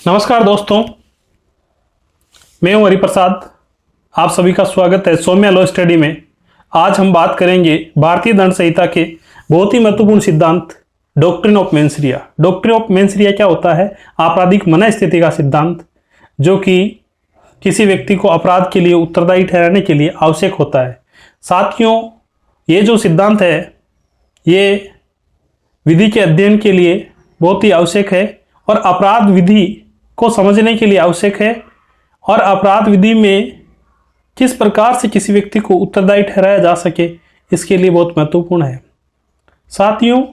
नमस्कार दोस्तों, मैं हूं हरिप्रसाद। आप सभी का स्वागत है सौम्या लॉ स्टडी में। आज हम बात करेंगे भारतीय दंड संहिता के बहुत ही महत्वपूर्ण सिद्धांत doctrine of mains Riya. Doctrine of mains रिया क्या होता है? आपराधिक मनःस्थिति का सिद्धांत, जो कि किसी व्यक्ति को अपराध के लिए उत्तरदायी ठहराने के लिए आवश्यक होता है। साथियों, ये जो सिद्धांत है ये विधि के अध्ययन के लिए बहुत ही आवश्यक है और अपराध विधि को समझने के लिए आवश्यक है, और अपराध विधि में किस प्रकार से किसी व्यक्ति को उत्तरदायी ठहराया जा सके इसके लिए बहुत महत्वपूर्ण है। साथियों,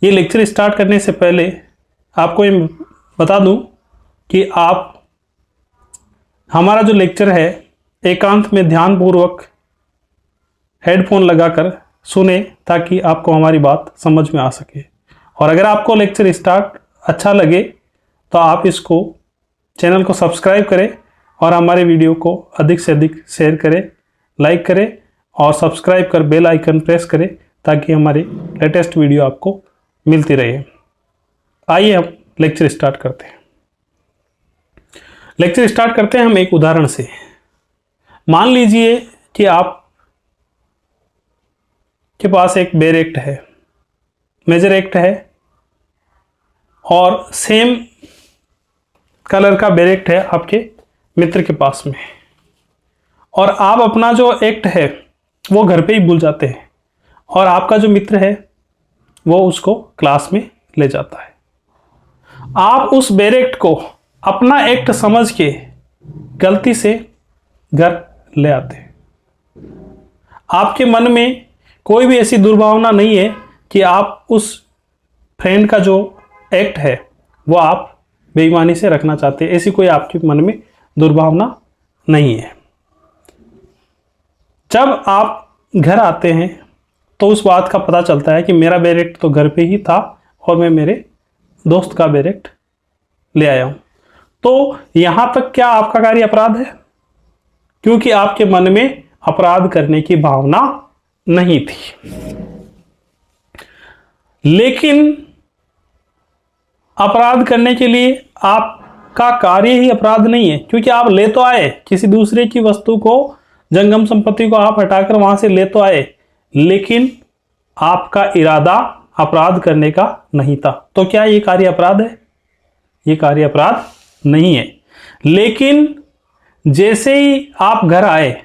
ये लेक्चर स्टार्ट करने से पहले आपको ये बता दूं कि आप हमारा जो लेक्चर है एकांत में ध्यानपूर्वक हेडफोन लगाकर सुने, ताकि आपको हमारी बात समझ में आ सके। और अगर आपको लेक्चर स्टार्ट अच्छा लगे तो आप इसको चैनल को सब्सक्राइब करें और हमारे वीडियो को अधिक से अधिक शेयर करें, लाइक करें और सब्सक्राइब कर बेल आइकन प्रेस करें, ताकि हमारी लेटेस्ट वीडियो आपको मिलती रहे। आइए हम लेक्चर स्टार्ट करते हैं। लेक्चर स्टार्ट करते हैं हम एक उदाहरण से। मान लीजिए कि आप के पास एक बेर एक्ट है, मेजर एक्ट है, और सेम कलर का बेर एक्ट है आपके मित्र के पास में, और आप अपना जो एक्ट है वो घर पे ही भूल जाते हैं, और आपका जो मित्र है वो उसको क्लास में ले जाता है। आप उस बेर एक्ट को अपना एक्ट समझ के गलती से घर ले आते हैं। आपके मन में कोई भी ऐसी दुर्भावना नहीं है कि आप उस फ्रेंड का जो एक्ट है वो आप बेईमानी से रखना चाहते हैं। ऐसी कोई आपके मन में दुर्भावना नहीं है। जब आप घर आते हैं तो उस बात का पता चलता है कि मेरा बेर एक्ट तो घर पे ही था और मैं मेरे दोस्त का बेर एक्ट ले आया हूं। तो यहां तक क्या आपका कार्य अपराध है? क्योंकि आपके मन में अपराध करने की भावना नहीं थी। लेकिन अपराध करने के लिए आपका कार्य ही अपराध नहीं है, क्योंकि आप ले तो आए किसी दूसरे की वस्तु को, जंगम संपत्ति को आप हटाकर वहां से ले तो आए, लेकिन आपका इरादा अपराध करने का नहीं था। तो क्या ये कार्य अपराध है? ये कार्य अपराध नहीं है। लेकिन जैसे ही आप घर आए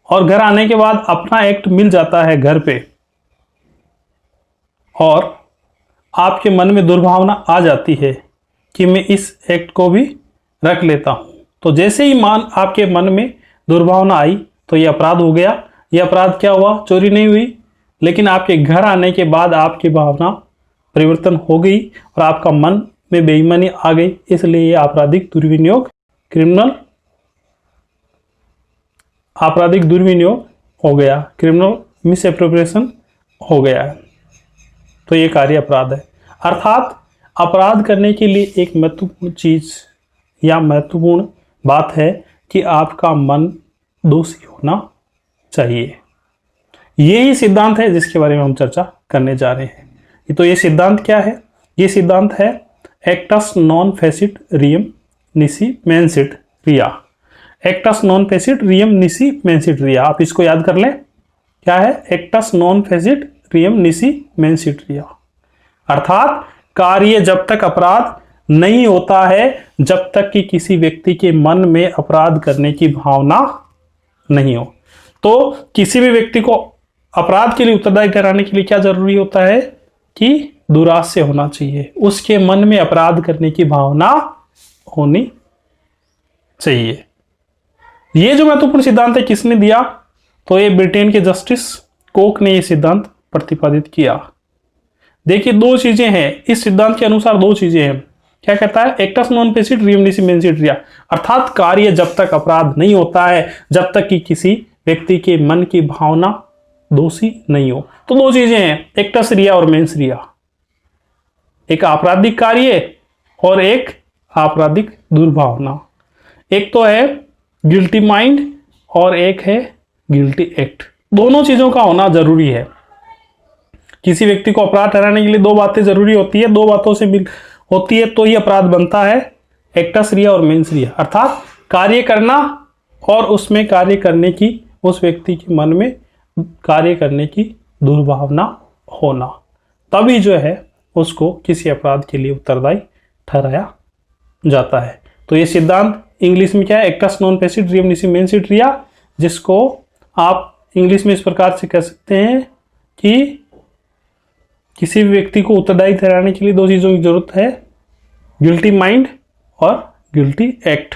और घर आने के बाद अपना एक्ट मिल जाता है घर पे, और आपके मन में दुर्भावना आ जाती है कि मैं इस एक्ट को भी रख लेता हूं, तो जैसे ही आपके मन में दुर्भावना आई तो यह अपराध हो गया। यह अपराध क्या हुआ? चोरी नहीं हुई, लेकिन आपके घर आने के बाद आपकी भावना परिवर्तन हो गई और आपका मन में बेईमानी आ गई, इसलिए यह आपराधिक दुर्विनियोग, आपराधिक दुर्विनियोग हो गया, क्रिमिनल मिसएप्रोप्रिएशन हो गया है। तो ये कार्य अपराध है। अर्थात अपराध करने के लिए एक महत्वपूर्ण चीज या महत्वपूर्ण बात है कि आपका मन दोषी होना चाहिए। यही सिद्धांत है जिसके बारे में हम चर्चा करने जा रहे हैं। तो ये सिद्धांत क्या है? ये सिद्धांत है एक्टस नॉन फेसिट रियम निसी मेंसिट रिया। एक्टस नॉन फेसिट रियम निसी मेंसिट रिया। आप इसको याद कर लें। क्या है? एक्टस नॉन फेसिट रियम निसी मेंसिट रिया। अर्थात कार्य जब तक अपराध नहीं होता है, जब तक कि किसी व्यक्ति के मन में अपराध करने की भावना नहीं हो। तो किसी भी व्यक्ति को अपराध के लिए उत्तरदायी ठहराने के लिए क्या जरूरी होता है? कि दुरास्य होना चाहिए, उसके मन में अपराध करने की भावना होनी चाहिए। ये जो महत्वपूर्ण सिद्धांत है किसने दिया? तो ये ब्रिटेन के जस्टिस कोक ने यह सिद्धांत प्रतिपादित किया। देखिए, दो चीजें हैं इस सिद्धांत के अनुसार। दो चीजें हैं। क्या कहता है? एक्टस नॉन फेसिट रियम निसी मेंसिट रिया। अर्थात कार्य जब तक अपराध नहीं होता है, जब तक कि किसी व्यक्ति के मन की भावना दोषी नहीं हो। तो दो चीजें हैं, एक्टस रिया और मेंस रिया। एक आपराधिक कार्य और एक आपराधिक दुर्भावना। एक तो है गिल्टी माइंड और एक है गिल्टी एक्ट। दोनों चीजों का होना जरूरी है। किसी व्यक्ति को अपराध ठहराने के लिए दो बातें जरूरी होती है, दो बातों से होती है तो ही अपराध बनता है। एक्टस रिया और मेंस रिया, अर्थात कार्य करना और उसमें कार्य करने की, उस व्यक्ति के मन में कार्य करने की दुर्भावना होना, तभी जो है उसको किसी अपराध के लिए उत्तरदायी ठहराया जाता है। तो ये सिद्धांत इंग्लिश में क्या है, एक्टस नॉन पेसिड रियम निसी मेंस इट रिया, जिसको आप इंग्लिश में इस प्रकार से कह सकते हैं कि किसी भी व्यक्ति को उत्तरदायी ठहराने के लिए दो चीजों की जरूरत है, गिल्टी माइंड और गिल्टी एक्ट।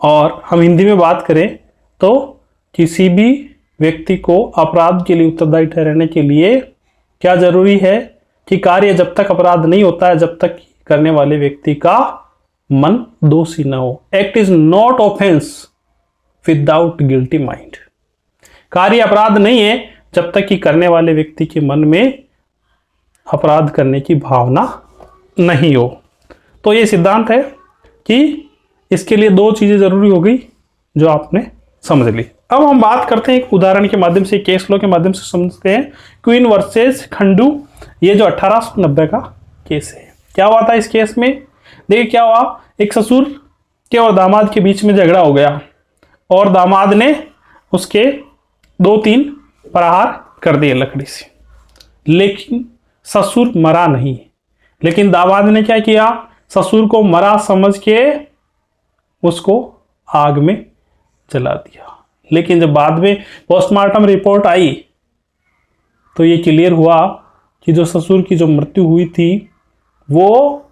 और हम हिंदी में बात करें तो किसी भी व्यक्ति को अपराध के लिए उत्तरदायी ठहराने के लिए क्या जरूरी है कि कार्य जब तक अपराध नहीं होता है, जब तक करने वाले व्यक्ति का मन दोषी न हो। Act is not offence without guilty mind. कार्य अपराध नहीं है जब तक कि करने वाले व्यक्ति के मन में अपराध करने की भावना नहीं हो। तो ये सिद्धांत है कि इसके लिए दो चीजें जरूरी हो गई जो आपने समझ ली। अब हम बात करते हैं एक उदाहरण के माध्यम से, केस लॉ के माध्यम से समझते हैं। क्वीन वर्सेस खंडू, ये जो 1890 का केस है। क्या हुआ था इस केस में, देखिए क्या हुआ, एक ससुर के और दामाद के बीच में झगड़ा हो गया और दामाद ने उसके 2-3 प्रहार कर दिए लकड़ी से, लेकिन ससुर मरा नहीं। लेकिन दामाद ने क्या किया, ससुर को मरा समझ के उसको आग में जला दिया। लेकिन जब बाद में पोस्टमार्टम रिपोर्ट आई तो ये क्लियर हुआ कि जो ससुर की जो मृत्यु हुई थी वो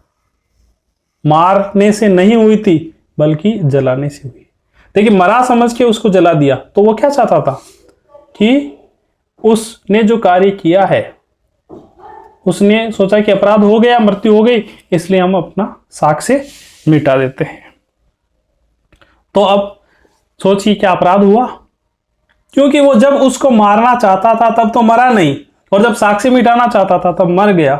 मारने से नहीं हुई थी बल्कि जलाने से हुई। देखिए मरा समझ के उसको जला दिया तो वो क्या चाहता था कि उसने जो कार्य किया है, उसने सोचा कि अपराध हो गया, मृत्यु हो गई, इसलिए हम अपना साक्ष्य मिटा देते हैं। तो अब सोचिए क्या अपराध हुआ, क्योंकि वो जब उसको मारना चाहता था तब तो मरा नहीं, और जब साक्ष्य मिटाना चाहता था तब मर गया।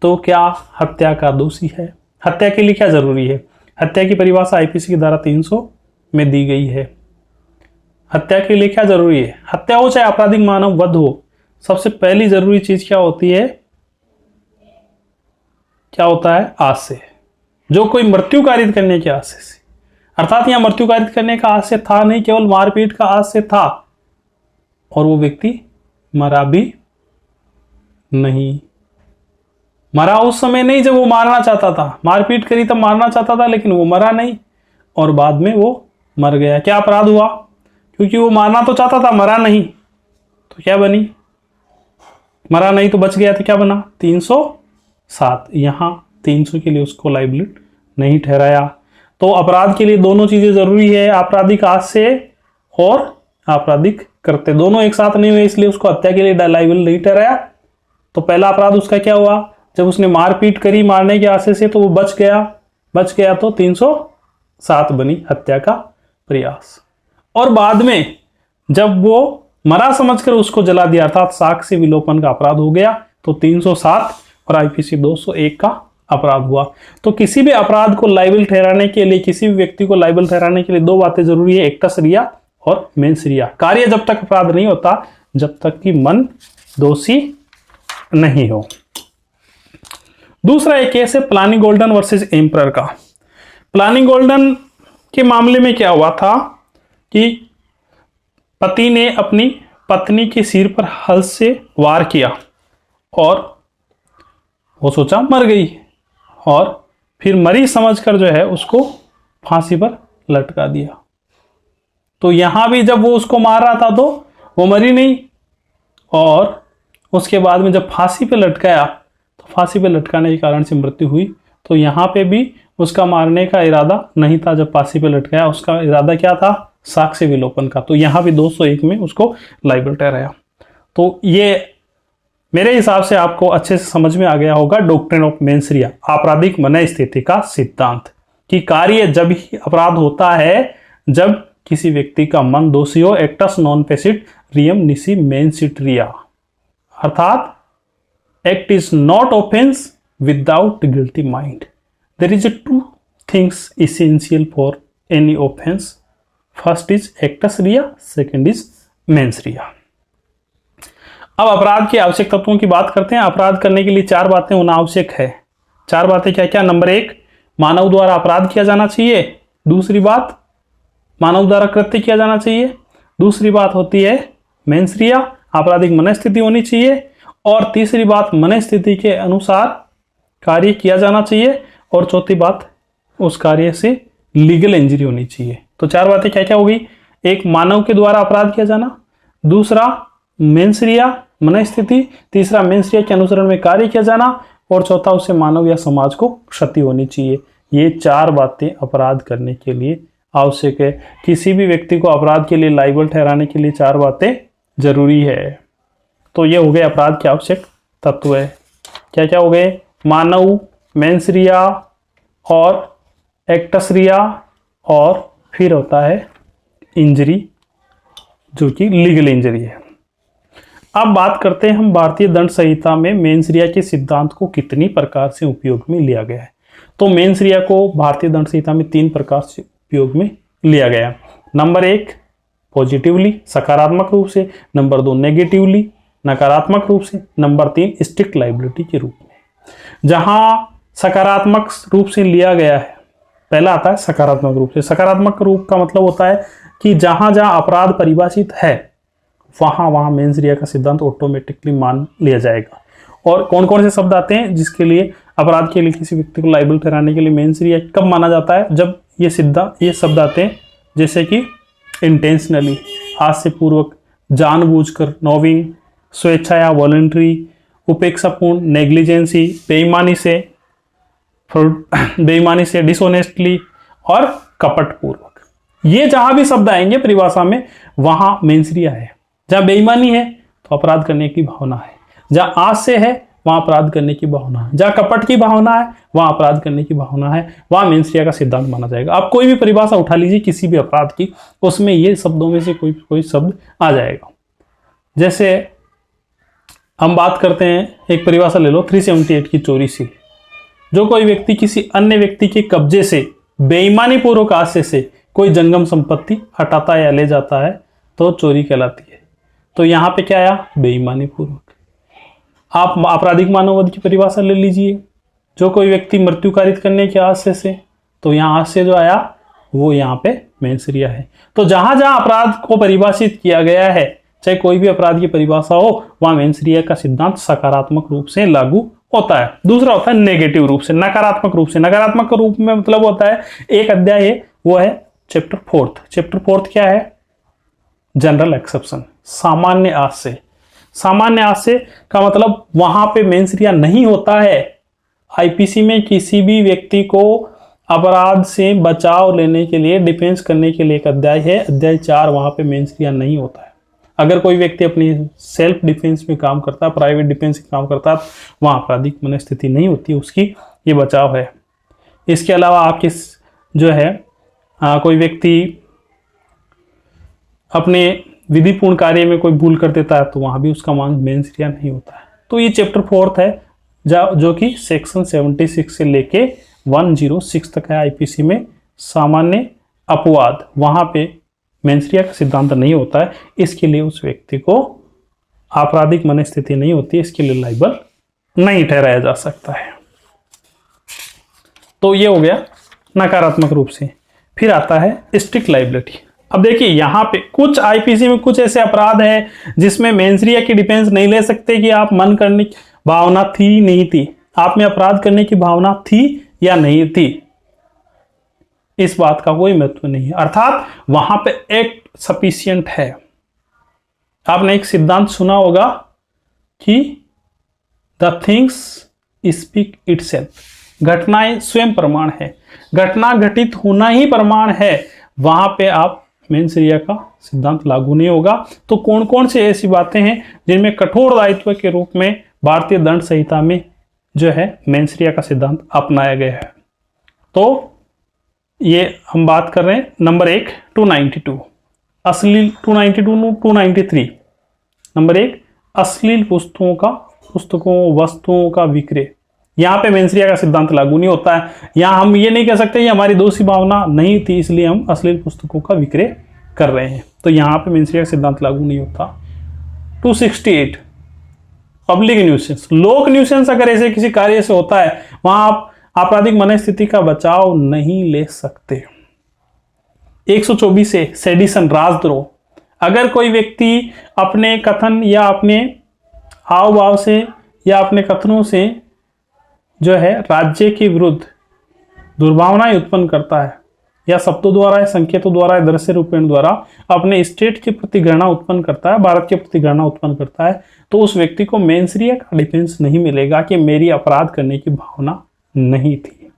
तो क्या हत्या का दोषी है? हत्या के लिए क्या जरूरी है? हत्या की परिभाषा आईपीसी की धारा 300 में दी गई है। हत्या के लिए क्या जरूरी है? हत्या हो चाहे आपराधिक मानव वध हो, सबसे पहली जरूरी चीज क्या होती है? क्या होता है? आशय। जो कोई मृत्यु कारित करने के आशय से, अर्थात यहां मृत्यु कारित करने का आशय था नहीं, केवल मारपीट का आशय था, और वो व्यक्ति मरा भी नहीं। मरा उस समय नहीं जब वो मारना चाहता था, मारपीट करी तब मारना चाहता था, लेकिन वो मरा नहीं और बाद में वो मर गया। क्या अपराध हुआ? क्योंकि वो मारना तो चाहता था, मरा नहीं, तो क्या बनी? मरा नहीं तो बच गया, तो क्या बना? 307। यहां 300 के लिए उसको लाइबिलिटी नहीं ठहराया। तो अपराध के लिए दोनों चीजें जरूरी है, आपराधिक आशय और आपराधिक कृत्य, दोनों एक साथ नहीं हुए, इसलिए उसको हत्या के लिए लाइबिल नहीं ठहराया। तो पहला अपराध उसका क्या हुआ? जब उसने मारपीट करी मारने के आशय से तो वो बच गया तो 307 बनी हत्या का प्रयास। और बाद में जब वो मरा समझकर उसको जला दिया, अर्थात साक्ष्य विलोपन का अपराध हो गया, तो 307 और आईपीसी 201 का अपराध हुआ। तो किसी भी अपराध को लाइबल ठहराने के लिए, किसी भी व्यक्ति को लाइबल ठहराने के लिए दो बातें जरूरी है, एक्टस रिया और मेंस रिया। कार्य जब तक अपराध नहीं होता जब तक कि मन दोषी नहीं हो। दूसरा एक केस है प्लानी गोल्डन वर्सेस एम्परर का। प्लानी गोल्डन के मामले में क्या हुआ था कि पति ने अपनी पत्नी के सिर पर हल से वार किया और वो सोचा मर गई, और फिर मरी समझकर जो है उसको फांसी पर लटका दिया। तो यहां भी जब वो उसको मार रहा था तो वो मरी नहीं, और उसके बाद में जब फांसी पे लटकाया तो फांसी पे लटकाने के कारण से मृत्यु हुई। तो यहां पे भी उसका मारने का इरादा नहीं था, जब फांसी पे लटकाया उसका इरादा क्या था? साक्ष्य विलोपन का। तो यहां भी 201 में उसको लाइबल ठहराया। तो ये मेरे हिसाब से आपको अच्छे से समझ में आ गया होगा डॉक्ट्रिन ऑफ मेंस रिया, आपराधिक मनः स्थिति का सिद्धांत, कि कार्य जब ही अपराध होता है जब किसी व्यक्ति का मन दोषी हो, एक्टस नॉन पेसिट रियम निसी मेंसिट रिया, अर्थात act is not offense without guilty mind. There is a two things essential for any offense. First is actus rea, second is mens rea. अब अपराध के आवश्यक तत्वों की बात करते हैं। अपराध करने के लिए 4 बातें होना आवश्यक है। 4 बातें क्या क्या? नंबर 1, मानव द्वारा अपराध किया जाना चाहिए। दूसरी बात, मानव द्वारा कृत्य किया जाना चाहिए। दूसरी बात होती है मेंसरिया, आपराधिक मनस्थिति होनी चाहिए। और तीसरी बात, मनस्थिति के अनुसार कार्य किया जाना चाहिए। और चौथी बात, उस कार्य से लीगल इंजरी होनी चाहिए। तो चार बातें क्या क्या होगी? एक, मानव के द्वारा अपराध किया जाना। दूसरा, मेंसरिया, मनस्थिति। तीसरा, मेंसरिया के अनुसरण में कार्य किया जाना। और चौथा, उससे मानव या समाज को क्षति होनी चाहिए। ये चार बातें अपराध करने के लिए आवश्यक है। किसी भी व्यक्ति को अपराध के लिए लायबल ठहराने के लिए चार बातें जरूरी है। तो ये हो गए अपराध के आवश्यक तत्व है। क्या क्या हो गए? मानव, मेंसरिया और एक्टसरिया, और फिर होता है इंजरी, जो कि लीगल इंजरी है। अब बात करते हैं हम भारतीय दंड संहिता में मेंसरिया के सिद्धांत को कितनी प्रकार से उपयोग में लिया गया है। तो मेंसरिया को भारतीय दंड संहिता में 3 प्रकार से उपयोग में लिया गया। नंबर 1, पॉजिटिवली, सकारात्मक रूप से। नंबर 2, नेगेटिवली, नकारात्मक रूप से। नंबर 3, स्ट्रिक्ट लायबिलिटी के रूप में। जहां सकारात्मक रूप से लिया गया है, पहला आता है सकारात्मक रूप से। सकारात्मक रूप का मतलब होता है कि जहां जहां अपराध परिभाषित है वहां वहां मेंसरिया का सिद्धांत ऑटोमेटिकली मान लिया जाएगा। और कौन कौन से शब्द आते हैं जिसके लिए अपराध के लिए किसी व्यक्ति को लायबल ठहराने के लिए मेंसरिया कब माना जाता है? जब ये शब्द आते हैं, जैसे कि इंटेंशनली, हास्य पूर्वक, जानबूझकर, नोविंग, स्वेच्छा या वॉलंटरी, उपेक्षापूर्ण, नेग्लिजेंसी, बेईमानी से, डिसऑनेस्टली और कपटपूर्वक। ये जहां भी शब्द आएंगे परिभाषा में वहां मेंसरिया है। जहां बेईमानी है तो अपराध करने की भावना है, जहां हास्य है वहां अपराध करने की भावना है, जहां कपट की भावना है वहां अपराध करने की भावना है, वहां मेंसरिया का सिद्धांत माना जाएगा। आप कोई भी परिभाषा उठा लीजिए किसी भी अपराध की, उसमें ये शब्दों में से कोई शब्द आ जाएगा। जैसे हम बात करते हैं, एक परिभाषा ले लो 378 की, चोरी से। जो कोई व्यक्ति किसी अन्य व्यक्ति के कब्जे से बेईमानी पूर्वक हास्य से कोई जंगम संपत्ति हटाता या ले जाता है तो चोरी कहलाती है। तो यहां पे क्या आया? बेईमानी पूर्वक। आप आपराधिक मानववध की परिभाषा ले लीजिए, जो कोई व्यक्ति मृत्यु कारित करने के हास्य से, तो यहाँ हास्य जो आया वो यहाँ पे मेंसरिया है। तो जहां जहां अपराध को परिभाषित किया गया है, चाहे कोई भी अपराध की परिभाषा हो, वहां मेंसरिया का सिद्धांत सकारात्मक रूप से लागू होता है। दूसरा होता है नेगेटिव रूप से, नकारात्मक रूप से। नकारात्मक रूप में मतलब होता है, एक अध्याय है वो है चैप्टर 4। चैप्टर 4 क्या है? जनरल एक्सेप्शन, सामान्य आशय। सामान्य आशय का मतलब वहां पे मेंसरिया नहीं होता है। आईपीसी में किसी भी व्यक्ति को अपराध से बचाव लेने के लिए, डिफेंस करने के लिए एक अध्याय है, अध्याय 4, वहां पे मेंसरिया नहीं होता है। अगर कोई व्यक्ति अपनी सेल्फ डिफेंस में काम करता है, प्राइवेट डिफेंस में काम करता है, वहां आपराधिक मनस्थिति नहीं होती, उसकी ये बचाव है। इसके अलावा आपके जो है कोई व्यक्ति अपने विधिपूर्ण कार्य में कोई भूल कर देता है तो वहां भी उसका मान मेंसरिया नहीं होता है। तो ये चैप्टर 4 है जो कि सेक्शन 76 से लेके 106 तक है आईपीसी में। सामान्य अपवाद, वहां पे मेंसरिया का सिद्धांत नहीं होता है, इसके लिए उस व्यक्ति को आपराधिक मनस्थिति नहीं होती, इसके लिए लायबल नहीं ठहराया जा सकता है। तो ये हो गया नकारात्मक रूप से। फिर आता है स्ट्रिक्ट लायबिलिटी। अब देखिए यहाँ पे कुछ आईपीसी में कुछ ऐसे अपराध है जिसमें मेंसरिया की डिफेंस नहीं ले सकते कि आप मन करने की भावना थी नहीं थी, आप में अपराध करने की भावना थी या नहीं थी, इस बात का कोई महत्व नहीं है। अर्थात वहां पे एक्ट सफिशिएंट है। आपने एक सिद्धांत सुना होगा कि द थिंग्स स्पीक इटसेल्फ, घटनाएं स्वयं प्रमाण है, घटना घटित होना ही प्रमाण है। वहां पे आप मेंसरिया का सिद्धांत लागू नहीं होगा। तो कौन कौन से ऐसी बातें हैं जिनमें कठोर दायित्व के रूप में भारतीय दंड संहिता में जो है मेंसरिया का सिद्धांत अपनाया गया है? तो ये हम बात कर रहे हैं नंबर 1 292 अश्लील, 292 293। नंबर 1 अश्लील पुस्तकों वस्तुओं का विक्रय, यहाँ पे मेंसरिया का सिद्धांत लागू नहीं होता है। यहाँ हम ये नहीं कह सकते कि हमारी दोषी भावना नहीं थी इसलिए हम अश्लील पुस्तकों का विक्रय कर रहे हैं, तो यहाँ पे मेंसरिया का सिद्धांत लागू नहीं होता। 268 पब्लिक न्यूसेंस, लोक न्यूसेंस अगर ऐसे किसी कार्य से होता है, वहां आप आपराधिक मनस्थिति का बचाव नहीं ले सकते। 124 से सेडिशन, राजद्रोह। अगर कोई व्यक्ति अपने कथन या अपने हाव भाव से या अपने कथनों से जो है राज्य के विरुद्ध दुर्भावनाएं उत्पन्न करता है या शब्दों द्वारा या संकेतों द्वारा या दृश्य रूपेण द्वारा अपने स्टेट के प्रति घृणा उत्पन्न करता है, भारत के प्रति घृणा उत्पन्न करता है, तो उस व्यक्ति को मेंस rea का डिफेंस नहीं मिलेगा कि मेरी अपराध करने की भावना नहीं थी।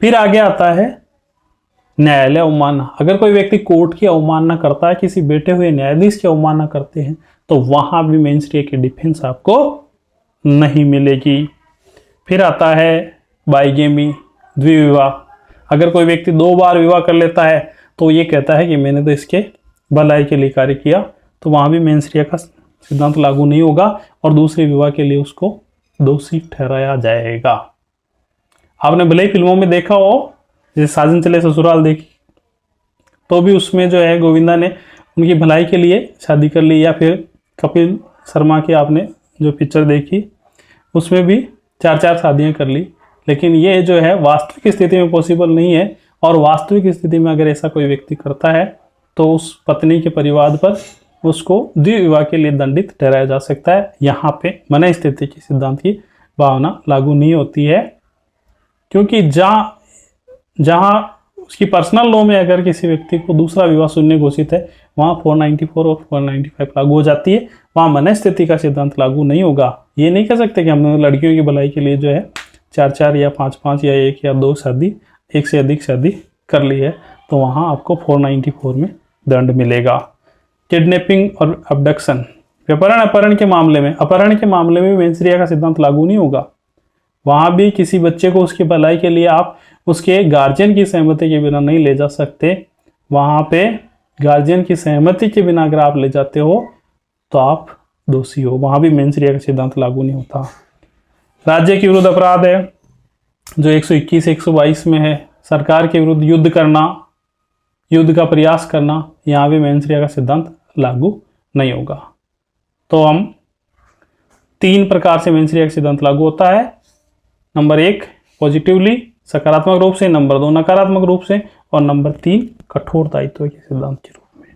फिर आगे आता है न्यायालय अवमानना। अगर कोई व्यक्ति कोर्ट की अवमानना करता है, किसी बैठे हुए न्यायाधीश की अवमानना करते हैं, तो वहां भी मेंस rea की डिफेंस आपको नहीं मिलेगी। फिर आता है बाइगेमी, द्विविवाह। अगर कोई व्यक्ति 2 बार विवाह कर लेता है तो ये कहता है कि मैंने तो इसके भलाई के लिए कार्य किया, तो वहां भी मेंस rea का सिद्धांत लागू नहीं होगा और दूसरे विवाह के लिए उसको दोषी ठहराया जाएगा। आपने भले ही फिल्मों में देखा हो, जैसे साजन चले ससुराल देखी, तो भी उसमें जो है गोविंदा ने उनकी भलाई के लिए शादी कर ली, या फिर कपिल शर्मा की आपने जो पिक्चर देखी उसमें भी 4-4 शादियां कर ली। लेकिन ये जो है वास्तविक स्थिति में पॉसिबल नहीं है, और वास्तविक स्थिति में अगर ऐसा कोई व्यक्ति करता है तो उस पत्नी के परिवार पर उसको द्विविवाह के लिए दंडित ठहराया जा सकता है। यहाँ पे मनस्थिति की सिद्धांत की भावना लागू नहीं होती है, क्योंकि जहाँ उसकी पर्सनल लॉ में अगर किसी व्यक्ति को दूसरा विवाह शून्य घोषित है, वहाँ 494 और 495 लागू हो जाती है, वहाँ मनस्थिति का सिद्धांत लागू नहीं होगा। ये नहीं कह सकते कि हमने लड़कियों की भलाई के लिए जो है 4-4 या 5-5 या 1 या 2 शादी, 1 से अधिक शादी कर ली है, तो वहाँ आपको 494 में दंड मिलेगा। किडनैपिंग और अबडक्शन, अपहरण के मामले में मेंस rea का सिद्धांत लागू नहीं होगा। वहाँ भी किसी बच्चे को उसकी भलाई के लिए आप उसके गार्जियन की सहमति के बिना नहीं ले जा सकते। वहाँ पे गार्जियन की सहमति के बिना अगर आप ले जाते हो तो आप दोषी हो, वहाँ भी मेंस rea का सिद्धांत लागू नहीं होता। राज्य के विरुद्ध अपराध है जो 121 से 122 में है। सरकार के विरुद्ध युद्ध करना, युद्ध का प्रयास करना, यहाँ भी मेंस rea का सिद्धांत लागू नहीं होगा। तो हम 3 प्रकार से मेंस rea का सिद्धांत लागू होता है। नंबर 1 पॉजिटिवली, सकारात्मक रूप से, नंबर 2 नकारात्मक रूप से, और नंबर 3 कठोर दायित्व के सिद्धांत के रूप में।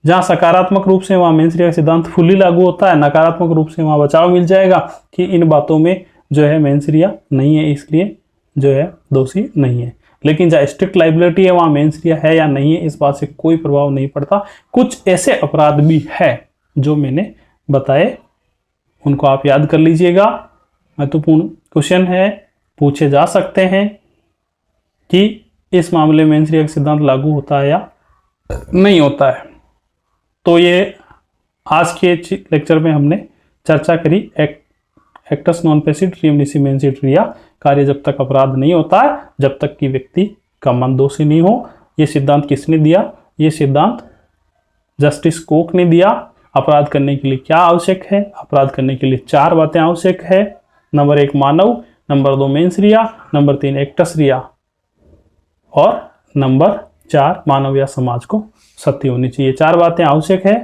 जहाँ सकारात्मक रूप से वहाँ मेंस rea का सिद्धांत फुली लागू होता है, नकारात्मक रूप से वहाँ बचाव मिल जाएगा कि इन बातों में जो है मेंस rea नहीं है, इसलिए जो है दोषी नहीं है। लेकिन जहाँ स्ट्रिक्ट लाइबिलिटी है वहाँ मेंस rea है या नहीं है, इस बात से कोई प्रभाव नहीं पड़ता। कुछ ऐसे अपराध भी है जो मैंने बताए, उनको आप याद कर लीजिएगा। महत्वपूर्ण क्वेश्चन है, पूछे जा सकते हैं कि इस मामले में मेंस rea का सिद्धांत लागू होता है या नहीं होता है। तो ये आज के लेक्चर में हमने चर्चा करी एक्टस नॉन पैसिव रिम निसी मेंस rea, कार्य जब तक अपराध नहीं होता है, जब तक कि व्यक्ति का मन दोषी नहीं हो। ये सिद्धांत किसने दिया? ये सिद्धांत जस्टिस कोक ने दिया। अपराध करने के लिए क्या आवश्यक है? अपराध करने के लिए 4 बातें आवश्यक है। नंबर 1 मानव, नंबर 2 मेंस rea, नंबर 3 एक्टस rea, और नंबर 4 मानव या समाज को सत्य होनी चाहिए। 4 बातें आवश्यक है।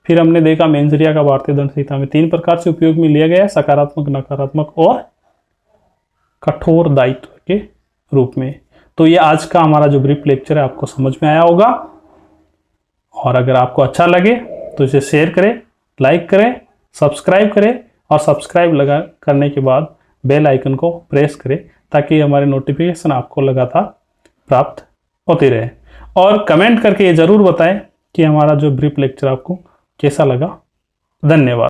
फिर हमने देखा मेंस rea का भारतीय दंड संहिता में 3 प्रकार से उपयोग में लिया गया है, सकारात्मक, नकारात्मक और कठोर दायित्व के रूप में। तो ये आज का हमारा जो ब्रीफ लेक्चर है आपको समझ में आया होगा, और अगर आपको अच्छा लगे तो इसे शेयर करें, लाइक करें, सब्सक्राइब करें, और सब्सक्राइब करने के बाद बेल आइकन को प्रेस करें ताकि हमारे नोटिफिकेशन आपको लगातार प्राप्त होती रहे। और कमेंट करके ये ज़रूर बताएं कि हमारा जो ब्रीफ लेक्चर आपको कैसा लगा। धन्यवाद।